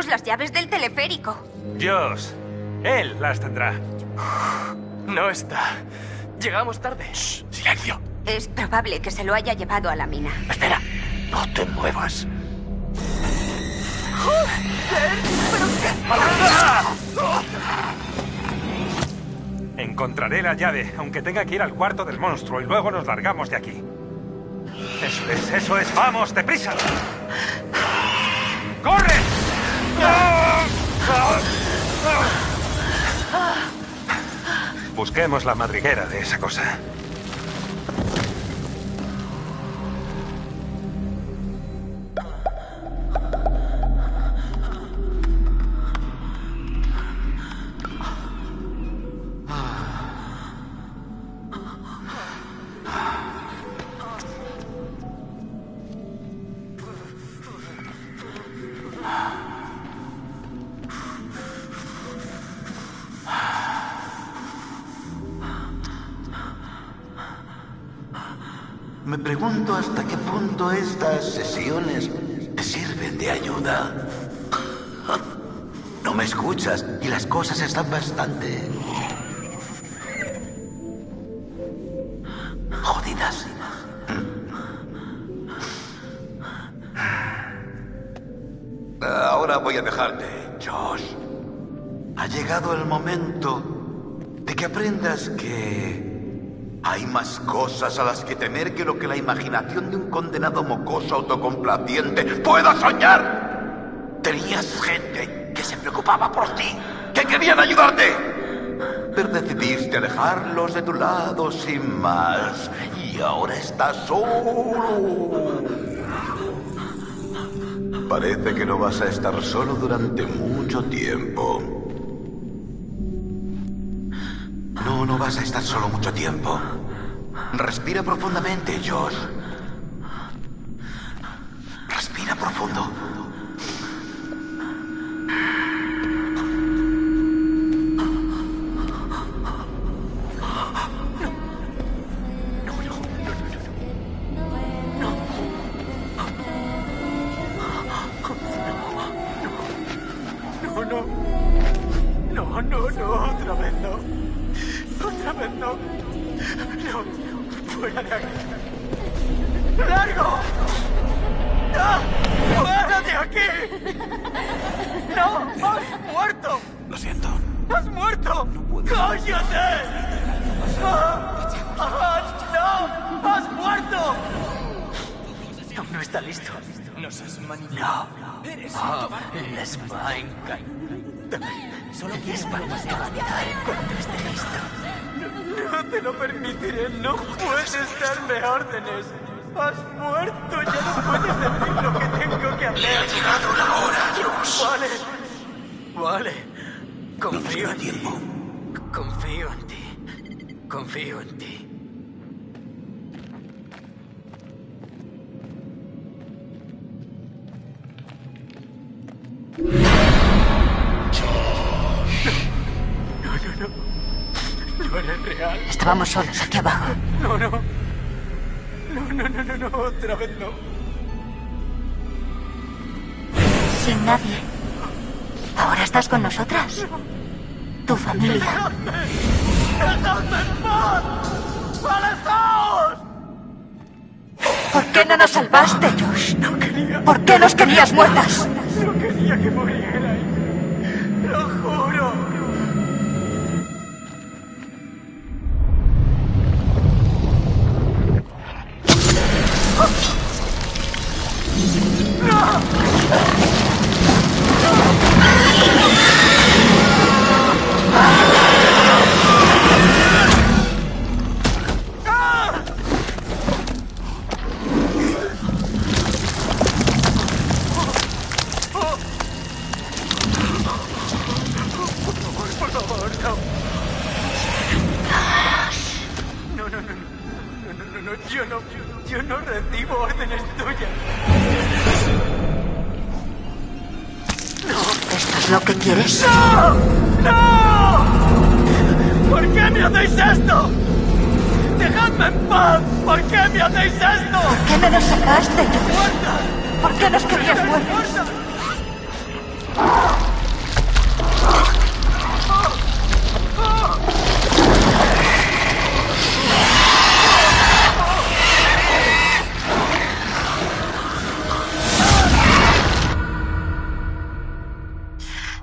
tenemos las llaves del teleférico. Dios, él las tendrá. No está. Llegamos tarde. Shh, silencio. Es probable que se lo haya llevado a la mina. Espera, no te muevas. Encontraré la llave, aunque tenga que ir al cuarto del monstruo, y luego nos largamos de aquí. Eso es. ¡Vamos, deprisa! ¡Corre! Busquemos la madriguera de esa cosa. Me pregunto hasta qué punto estas sesiones te sirven de ayuda. No me escuchas y las cosas están bastante jodidas. Ahora voy a dejarte, Josh. Ha llegado el momento de que aprendas que hay más cosas a las que temer que lo que la imaginación de un condenado mocoso autocomplaciente pueda soñar. Tenías gente que se preocupaba por ti, que querían ayudarte. Pero decidiste alejarlos de tu lado sin más. Y ahora estás solo. Parece que no vas a estar solo durante mucho tiempo. No vas a estar solo mucho tiempo. Respira profundamente, Josh. Respira profundo. No, otra vez no. Otra vez no. No, fuera de aquí. ¡Largo! ¡No! ¡Fuera de aquí! ¡No! ¡Has muerto! Lo siento. ¡Has muerto! ¡Cállate! ¡No! ¡Has muerto! Aún no está listo. No seas manipulado. No. Eres les va a encantar. Solo quieres palmas de vanidad cuando esté listo. No te lo permitiré. No puedes darme órdenes. Has muerto. Ya no puedes decir lo que tengo que hacer. Ha llegado la hora, Josh. Vale. Confío No en tiempo. ti. Confío en ti. Confío en ti. No eres real. Estábamos solos aquí abajo. No, otra vez no. Sin nadie. Ahora estás con nosotras. Tu familia. ¡Dejadme en paz! ¡Alejaos! ¿Por qué no nos salvaste, Josh? No quería. ¿Por qué nos querías muertas? No quería que murierais. Lo juro. Yo no recibo órdenes tuyas. ¿Esto es lo que quieres? ¡No! ¡No! ¿Por qué me hacéis esto? ¡Dejadme en paz! ¿Por qué me hacéis esto? ¿Por qué no nos sacaste, Josh? ¡Muerta! ¿Por qué nos querías muertas? ¡Muerta!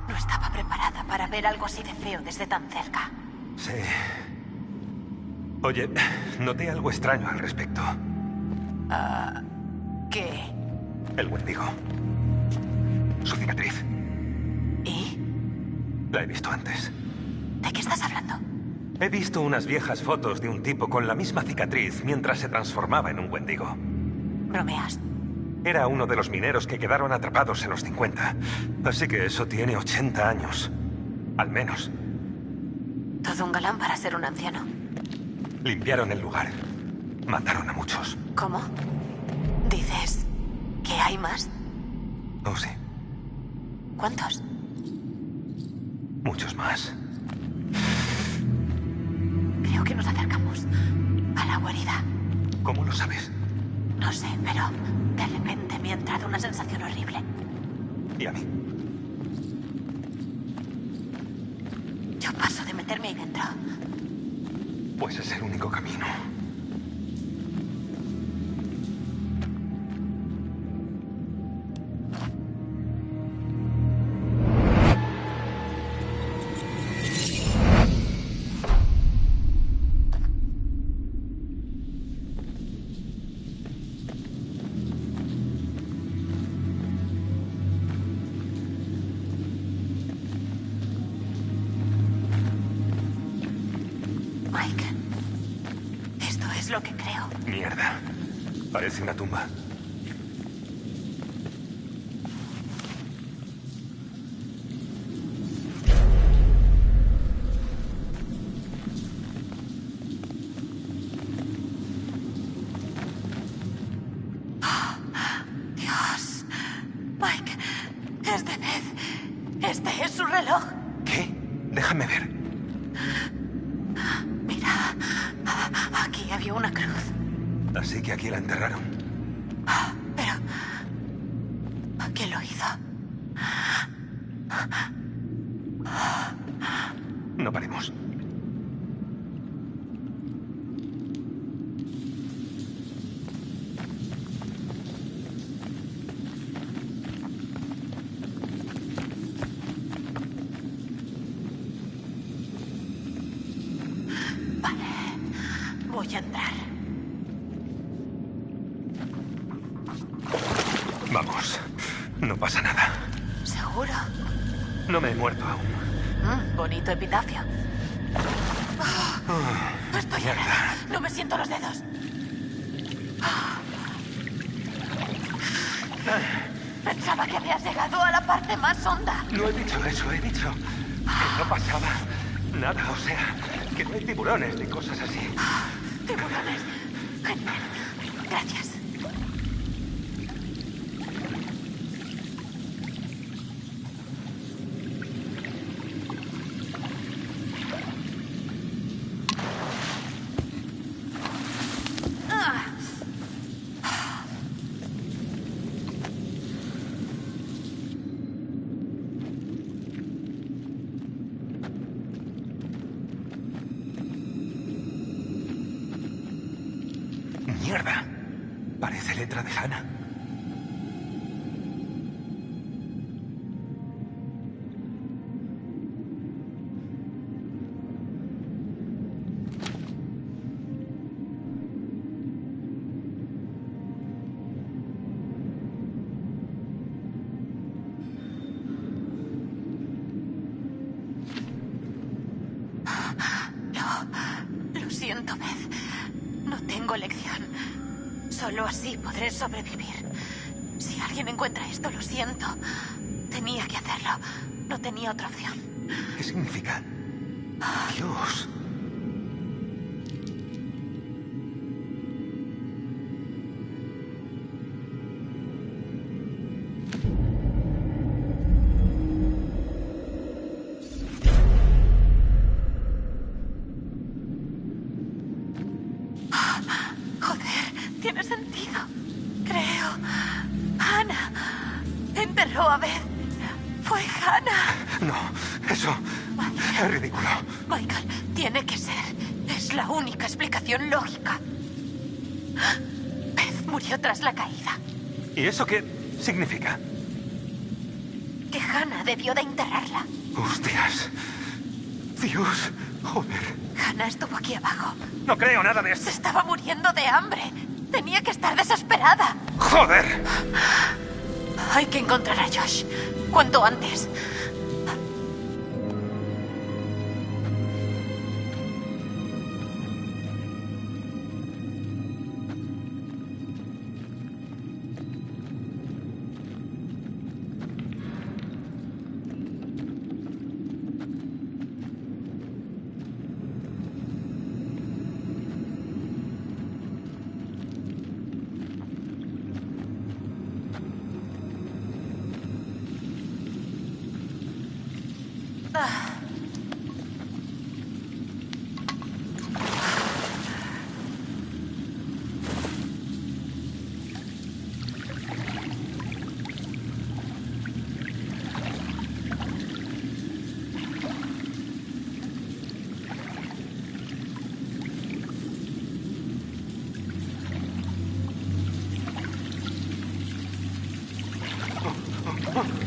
No estaba preparada para ver algo así de feo desde tan cerca. Sí. Oye, noté algo extraño al respecto. ¿Qué? El Wendigo. Su cicatriz. ¿Y? La he visto antes. ¿De qué estás hablando? He visto unas viejas fotos de un tipo con la misma cicatriz mientras se transformaba en un Wendigo. ¿Bromeas? Era uno de los mineros que quedaron atrapados en los 50. Así que eso tiene 80 años. Al menos. Todo un galán para ser un anciano. Limpiaron el lugar. Mataron a muchos. ¿Cómo? ¿Dices que hay más? Oh, sí. ¿Cuántos? Muchos más. Creo que nos acercamos a la guarida. ¿Cómo lo sabes? No sé, pero de repente me ha entrado una sensación horrible. ¿Y a mí? Yo paso de meterme ahí dentro. Pues es el único camino. Mike, esto es lo que creo. Mierda. Parece una tumba. Dios. Mike, es de Beth. Este es su reloj. ¿Qué? Déjame ver. Mira, aquí había una cruz. Así que aquí la enterraron. Pero... ¿quién lo hizo? No paremos. Vale, voy a entrar. Vamos. No pasa nada. ¿Seguro? No me he muerto aún. Bonito epitafio. Estoy mierda. helada. No me siento los dedos. Pensaba que habías llegado a la parte más honda. No he dicho eso, he dicho que no pasaba nada. O sea, que no hay tiburones ni cosas así. Tiburones. Genial. Gracias. Mierda. Parece letra de Hannah. Lo siento, Beth. No tengo elección. Solo así podré sobrevivir. Si alguien encuentra esto, lo siento. Tenía que hacerlo. No tenía otra opción. ¿Qué significa? Dios. Joder, tiene sentido. Creo. Ana enterró a Beth. Fue Es ridículo. Michael, tiene que ser. Es la única explicación lógica. Beth murió tras la caída. ¿Y eso qué significa? Que Hannah debió de enterrarla. Hostias. Dios. Joder. Hannah estuvo aquí abajo. No creo nada de Se esto. estaba muriendo de hambre. Tenía que estar desesperada. ¡Joder! Hay que encontrar a Josh. Cuanto antes.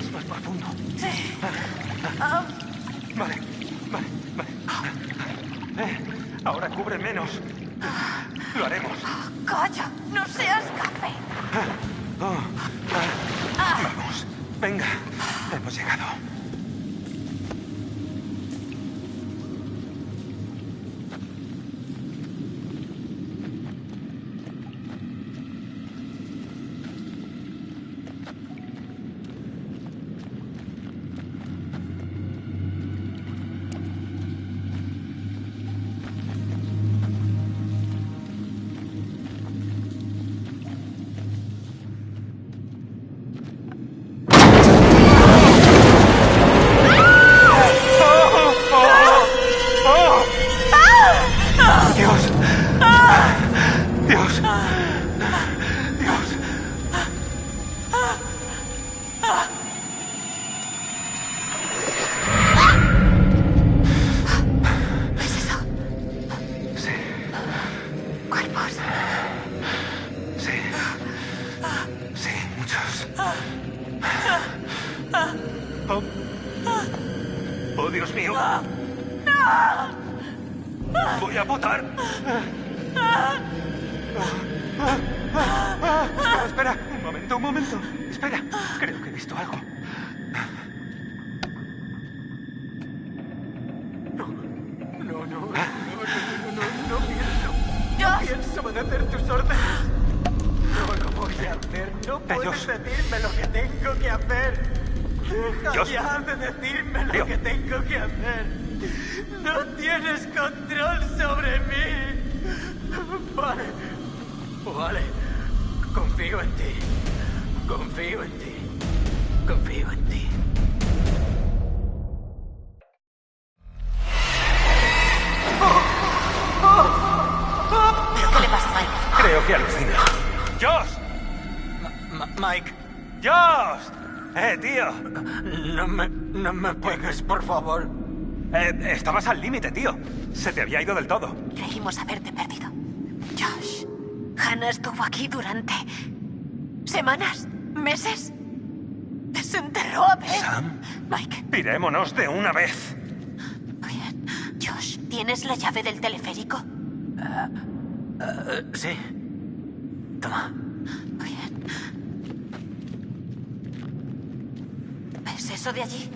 Es más profundo. Sí. Vale, vale, vale. Ahora cubre menos. Lo haremos. ¡Calla! ¡No seas café! Vamos. Venga. Hemos llegado. Oh, Dios mío. Voy a votar. Espera. Un momento. Espera. Creo que he visto algo. No pienso obedecer tus órdenes. No lo voy a hacer. No puedes decirme lo que tengo que hacer. Deja ya de decirme lo que tengo que hacer. No tienes control sobre mí. Vale. Confío en ti. Confío en ti. Confío en ti. ¿Pero qué le pasa a Mike? Creo que alucina. ¡Josh! Mike. ¡Josh! Tío. No me pegues, por favor. Estabas al límite, tío. Se te había ido del todo. Creímos haberte perdido. Josh, Hannah estuvo aquí durante... ¿semanas? ¿Meses? ¿Desenterró a Beth? Sam. Mike. Pirémonos de una vez. Bien. Josh, ¿tienes la llave del teleférico? Sí. Toma. Bien. ¿Ves eso de allí?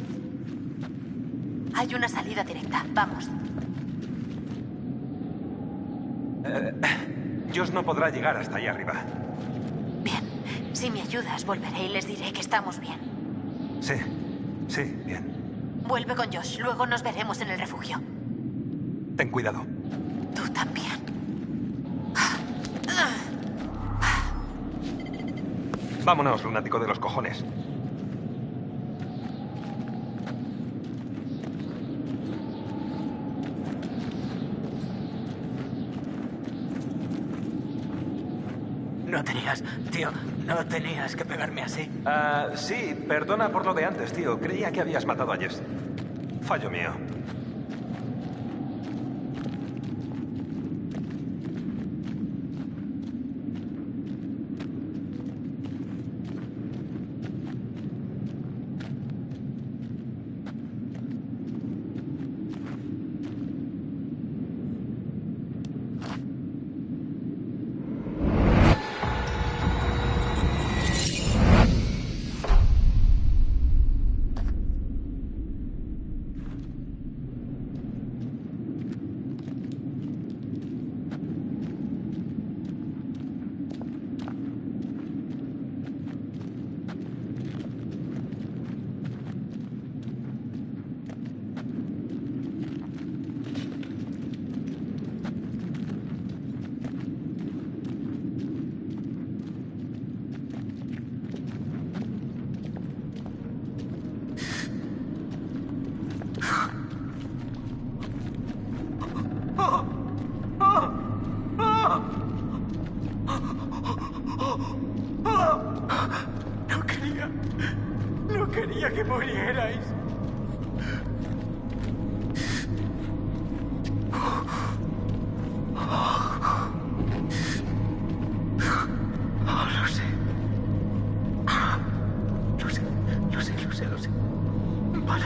Hay una salida directa. Vamos. Josh no podrá llegar hasta ahí arriba. Bien. Si me ayudas, volveré y les diré que estamos bien. Sí, bien. Vuelve con Josh. Luego nos veremos en el refugio. Ten cuidado. Tú también. Vámonos, lunático de los cojones. No tenías que pegarme así. Sí, perdona por lo de antes, tío. Creía que habías matado a Jess. Fallo mío. No quería que murierais. Lo sé. Lo sé. Vale.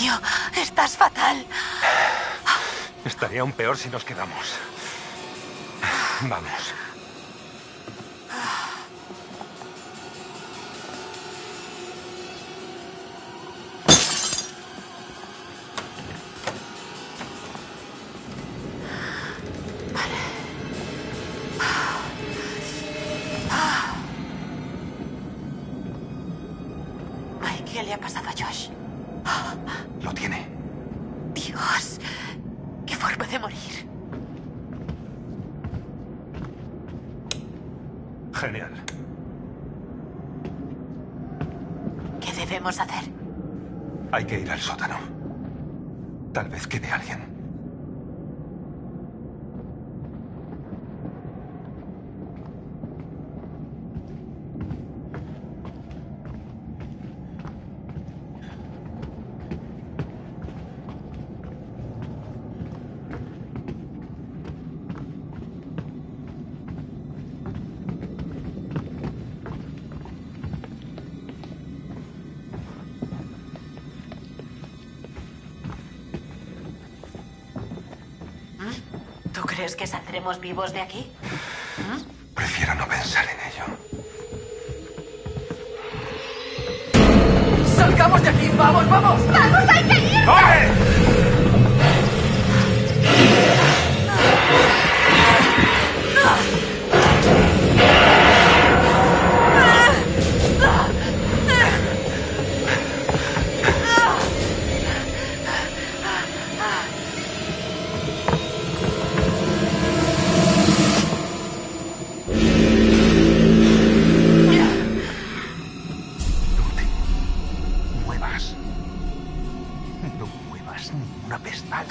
mío, estás fatal. Estaría aún peor si nos quedamos. Vamos. Mike, ¿qué le ha pasado a Josh? Lo tiene. Dios, qué forma de morir. Genial. ¿Qué debemos hacer? Hay que ir al sótano. Tal vez quede alguien. ¿Tú crees que saldremos vivos de aquí? Prefiero no pensar en ello. ¡Salgamos de aquí! ¡Vamos, vamos! ¡Vamos, hay que ir! ¡Corre! No muevas ni una pestaña.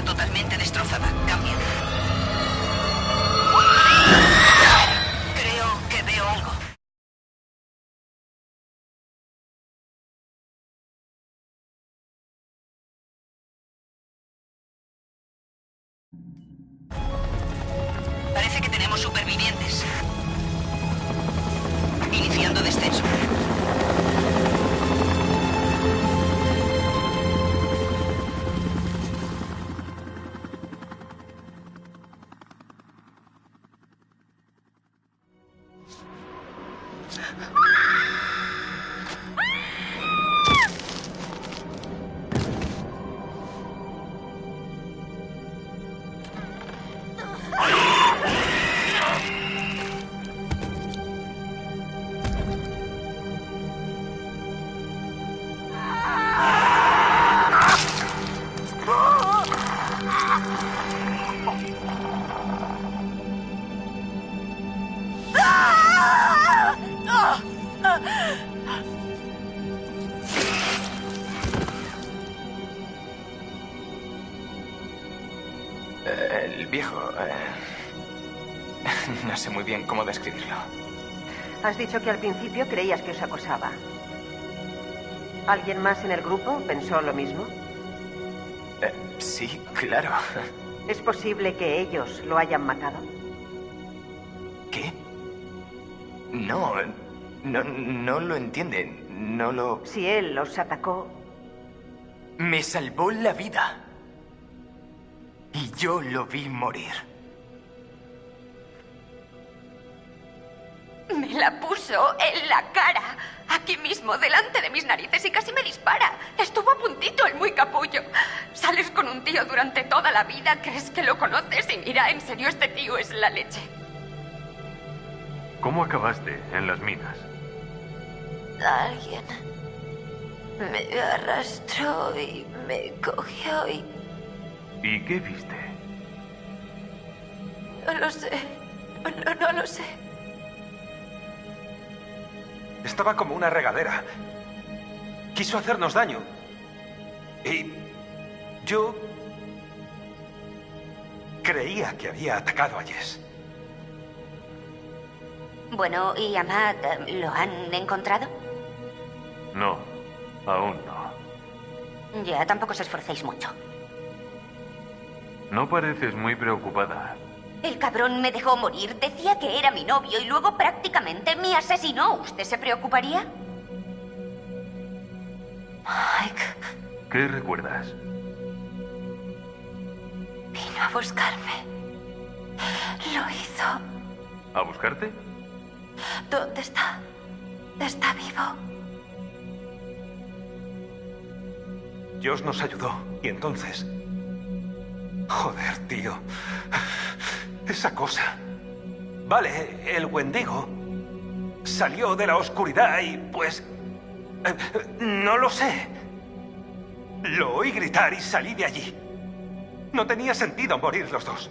totalmente destrozada. Cambia. Creo que veo algo. Parece que tenemos supervivientes. Iniciando descenso. El viejo... no sé muy bien cómo describirlo. Has dicho que al principio creías que os acosaba. ¿Alguien más en el grupo pensó lo mismo? Sí, claro. ¿Es posible que ellos lo hayan matado? ¿Qué? No, no lo entienden. No lo... Si él los atacó... Me salvó la vida. Y yo lo vi morir. Me la puso en la cara, aquí mismo, delante de mis narices, y casi me dispara. Estuvo a puntito el muy capullo. Sales con un tío durante toda la vida, crees que lo conoces y mira, en serio, este tío es la leche. ¿Cómo acabaste en las minas? Alguien me arrastró y me cogió y... ¿Y qué viste? No lo sé. No lo sé. Estaba como una regadera. Quiso hacernos daño. Y yo creía que había atacado a Jess. Bueno, ¿y a Matt lo han encontrado? No, aún no. Ya, tampoco os esforcéis mucho. No pareces muy preocupada. El cabrón me dejó morir, decía que era mi novio y luego prácticamente me asesinó. ¿Usted se preocuparía? Mike. ¿Qué recuerdas? Vino a buscarme. Lo hizo. ¿A buscarte? ¿Dónde está? ¿Está vivo? Dios nos ayudó. Y entonces... Joder, tío. Esa cosa. Vale, el Wendigo salió de la oscuridad y pues... no lo sé. Lo oí gritar y salí de allí. No tenía sentido morir los dos.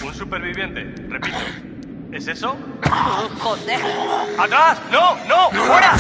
Un superviviente. Repito. ¿Es eso? Oh, joder. ¡Atrás! ¡No! ¡No! ¡Fuera!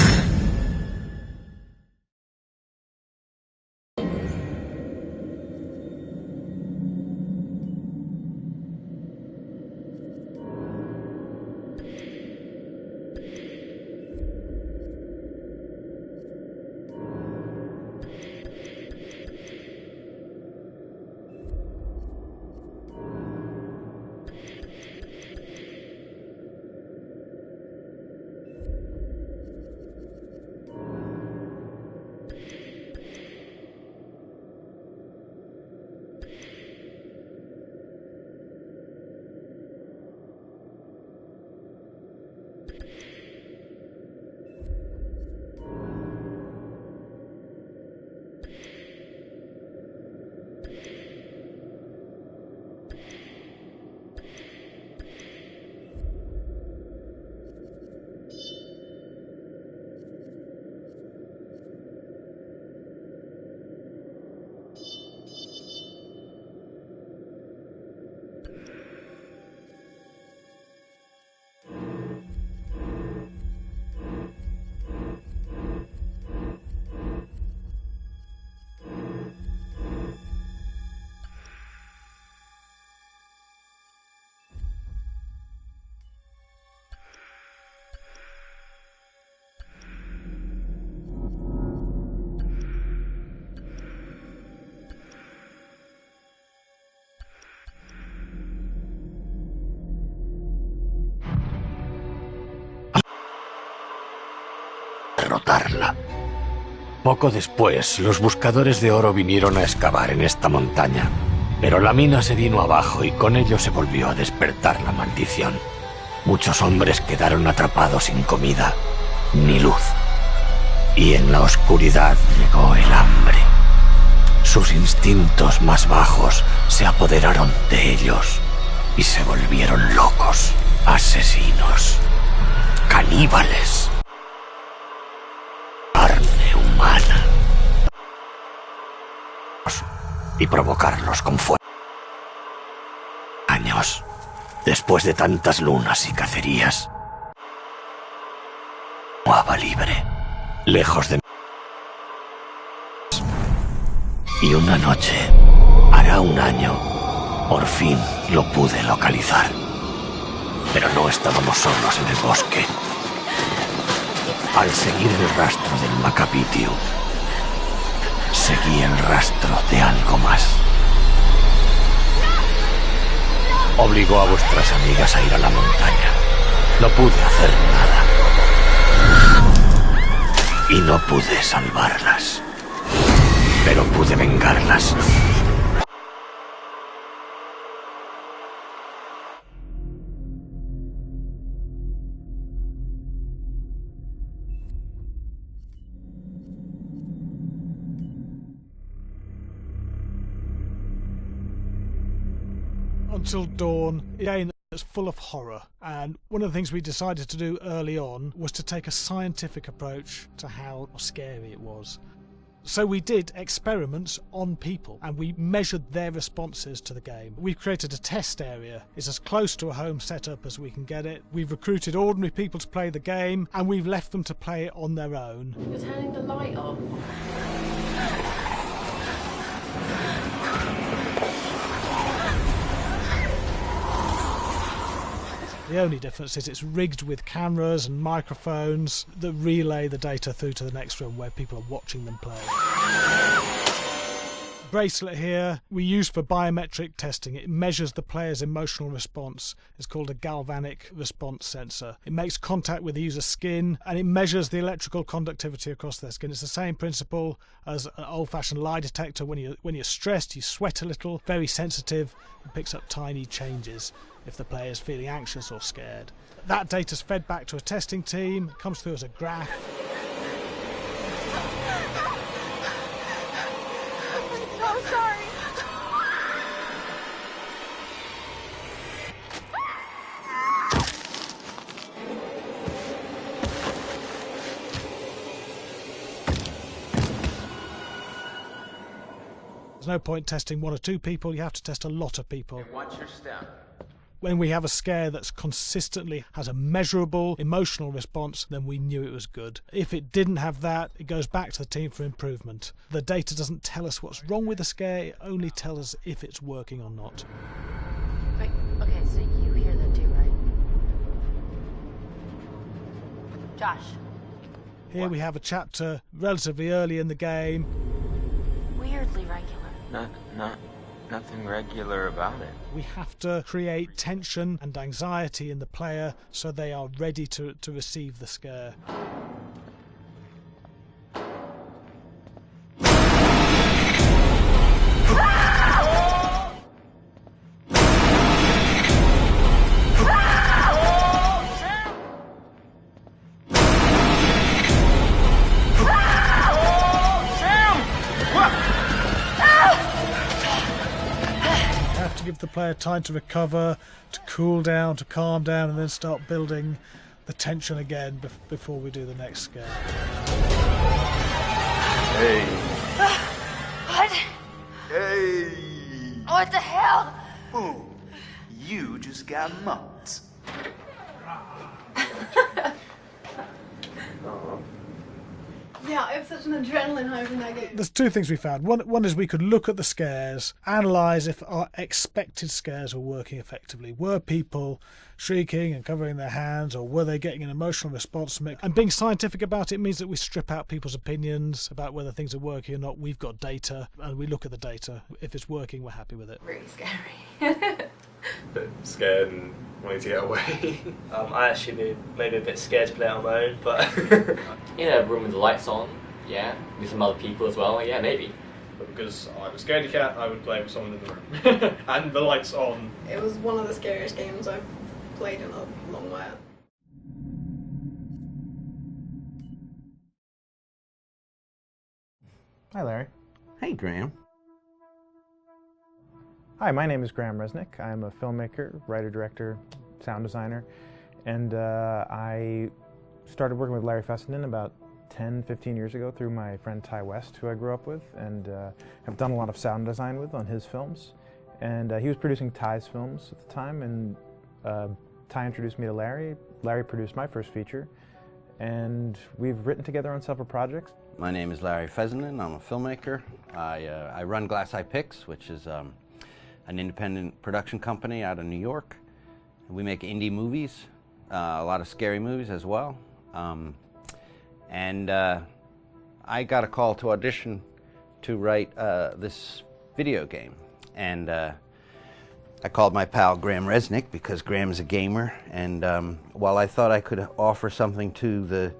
derrotarla. Poco después, los buscadores de oro vinieron a excavar en esta montaña, pero la mina se vino abajo y con ello se volvió a despertar la maldición. Muchos hombres quedaron atrapados sin comida ni luz, y en la oscuridad llegó el hambre. Sus instintos más bajos se apoderaron de ellos y se volvieron locos, asesinos, caníbales. Carne humana. Y provocarlos con fuego. Años, después de tantas lunas y cacerías. Muaba libre, lejos de... Y una noche, hará un año, por fin lo pude localizar. Pero no estábamos solos en el bosque. Al seguir el rastro del Macapitio, seguí el rastro de algo más. Obligó a vuestras amigas a ir a la montaña. No pude hacer nada. Y no pude salvarlas. Pero pude vengarlas. Until Dawn, a game that's full of horror, and one of the things we decided to do early on was to take a scientific approach to how scary it was. So we did experiments on people and we measured their responses to the game. We've created a test area. It's as close to a home setup as we can get it. We've recruited ordinary people to play the game and we've left them to play it on their own. You're turning the light off. The only difference is it's rigged with cameras and microphones that relay the data through to the next room where people are watching them play. Bracelet here we use for biometric testing. It measures the player's emotional response. It's called a galvanic response sensor. It makes contact with the user's skin and it measures the electrical conductivity across their skin. It's the same principle as an old-fashioned lie detector. When you're stressed, you sweat a little, very sensitive, it picks up tiny changes if the player is feeling anxious or scared. That data's fed back to a testing team, it comes through as a graph. I'm so sorry. There's no point testing one or two people, you have to test a lot of people. Watch your step. When we have a scare that's consistently has a measurable emotional response, then we knew it was good. If it didn't have that, it goes back to the team for improvement. The data doesn't tell us what's wrong with the scare, it only tells us if it's working or not. Wait, okay, so you hear that too, right? Josh. Here we have a chapter relatively early in the game. Weirdly regular. Nothing regular about it. We have to create tension and anxiety in the player so they are ready to receive the scare. Give the player time to recover, to cool down, to calm down, and then start building the tension again before we do the next scare. Hey. What? Hey! What the hell? Ooh, you just got mugged. Yeah, it was such an adrenaline high from that game. There's two things we found. One is we could look at the scares, analyse if our expected scares were working effectively. Were people shrieking and covering their hands, or were they getting an emotional response from it? And being scientific about it means that we strip out people's opinions about whether things are working or not. We've got data, and we look at the data. If it's working, we're happy with it. Very scary. bit scared and wanting to get away. I actually be maybe a bit scared to play it on my own, but in a room with the lights on, yeah, with some other people as well, yeah, maybe. But because I'm a scaredy cat, I would play with someone in the room. And the lights on. It was one of the scariest games I've played in a long while. Hi, Larry. Hey, Graham. Hi, my name is Graham Resnick. I'm a filmmaker, writer, director, sound designer, and I started working with Larry Fessenden about 10, 15 years ago through my friend Ty West, who I grew up with, and have done a lot of sound design with on his films. And he was producing Ty's films at the time, and Ty introduced me to Larry. Larry produced my first feature, and we've written together on several projects. My name is Larry Fessenden. I'm a filmmaker. I run Glass Eye Pix, which is an independent production company out of New York. We make indie movies, a lot of scary movies as well. And I got a call to audition to write this video game. And I called my pal Graham Resnick because Graham is a gamer. And while I thought I could offer something to the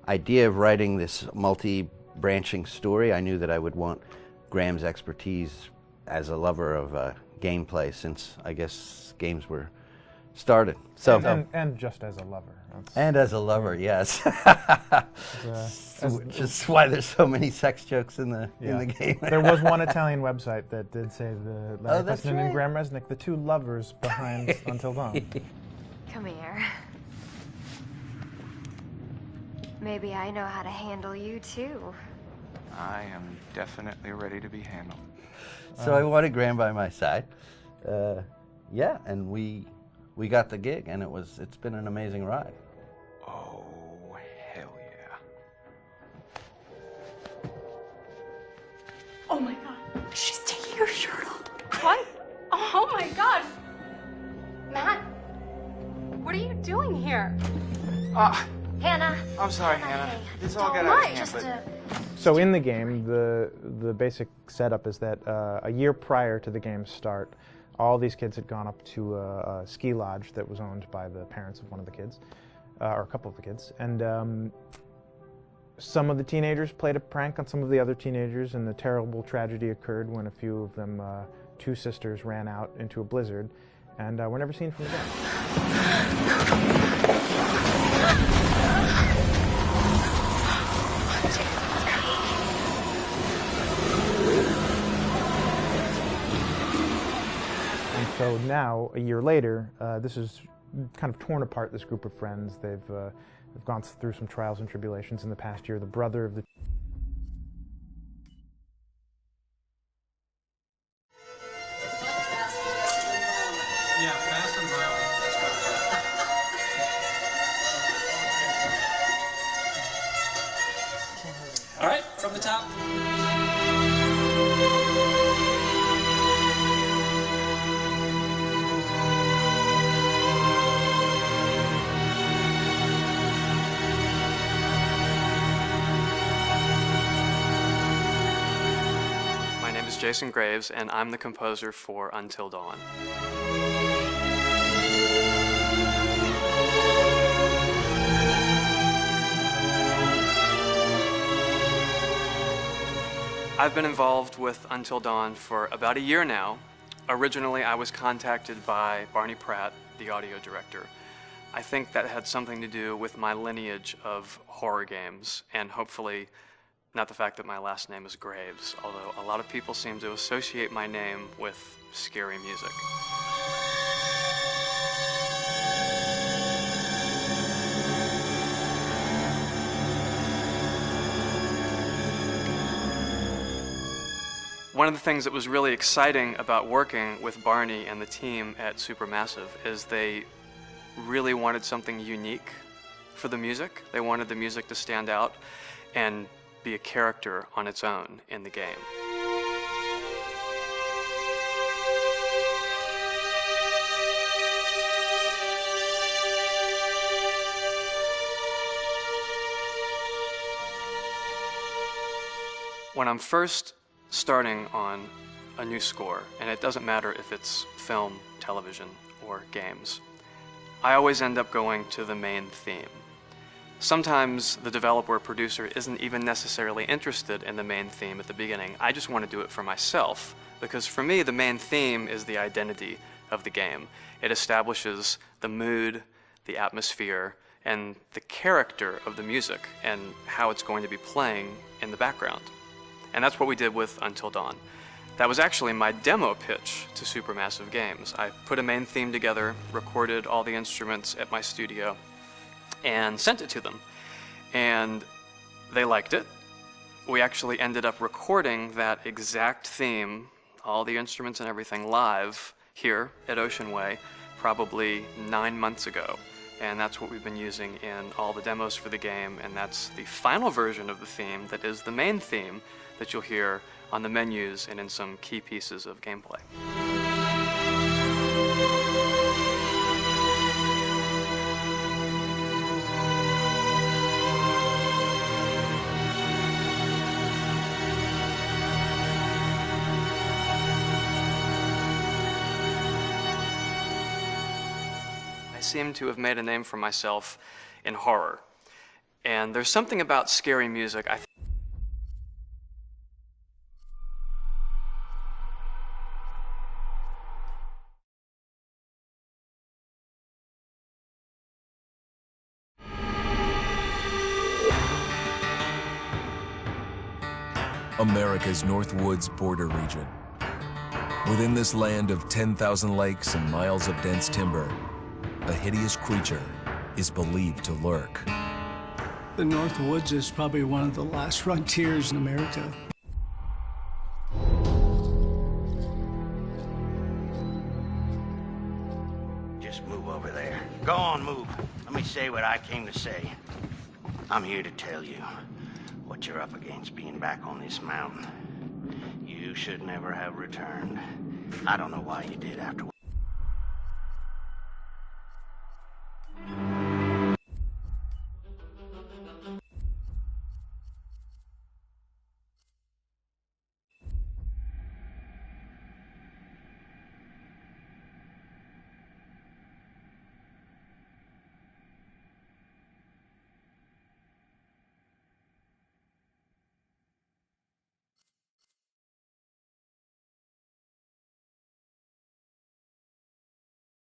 idea of writing this multi-branching story, I knew that I would want Graham's expertise as a lover of gameplay, since I guess games were started. So and just as a lover. And as a lover, yes. Which is why there's so many sex jokes in the game. There was one Italian website that did say the Larry Fessenden right. and Graham Resnick, the two lovers behind Until Dawn. Come here. Maybe I know how to handle you too. I am definitely ready to be handled. So I wanted Graham by my side. Yeah, and we got the gig, and it's been an amazing ride. Oh, hell yeah. Oh my god. She's taking her shirt off. What? Oh my god. Matt, what are you doing here? Hannah. I'm sorry, Hannah. This all got out of hand, but... So in the game, the basic setup is that a year prior to the game's start, all these kids had gone up to a ski lodge that was owned by the parents of one of the kids, or a couple of the kids, and some of the teenagers played a prank on some of the other teenagers, and the terrible tragedy occurred when a few of them, two sisters, ran out into a blizzard, and were never seen from again. So now, a year later, this is kind of torn apart, this group of friends. They've gone through some trials and tribulations in the past year. The brother of the... Yeah, fast and violent. All right, from the top. My name is Jason Graves, and I'm the composer for Until Dawn. I've been involved with Until Dawn for about a year now. Originally, I was contacted by Barney Pratt, the audio director. I think that had something to do with my lineage of horror games, and hopefully not the fact that my last name is Graves, although a lot of people seem to associate my name with scary music. One of the things that was really exciting about working with Barney and the team at Supermassive is they really wanted something unique for the music. They wanted the music to stand out and be a character on its own in the game. When I'm first starting on a new score, and it doesn't matter if it's film, television, or games, I always end up going to the main theme. Sometimes the developer or producer isn't even necessarily interested in the main theme at the beginning. I just want to do it for myself, because for me, the main theme is the identity of the game. It establishes the mood, the atmosphere, and the character of the music and how it's going to be playing in the background. And that's what we did with Until Dawn. That was actually my demo pitch to Supermassive Games. I put a main theme together, recorded all the instruments at my studio, and sent it to them. And they liked it. We actually ended up recording that exact theme, all the instruments and everything, live here at Ocean Way probably 9 months ago. And that's what we've been using in all the demos for the game, and that's the final version of the theme that is the main theme that you'll hear on the menus and in some key pieces of gameplay. I seem to have made a name for myself in horror. And there's something about scary music. America's Northwoods border region. Within this land of 10,000 lakes and miles of dense timber, a hideous creature is believed to lurk. The Northwoods is probably one of the last frontiers in America. Just move over there. Go on, move. Let me say what I came to say. I'm here to tell you what you're up against being back on this mountain. You should never have returned. I don't know why you did afterwards.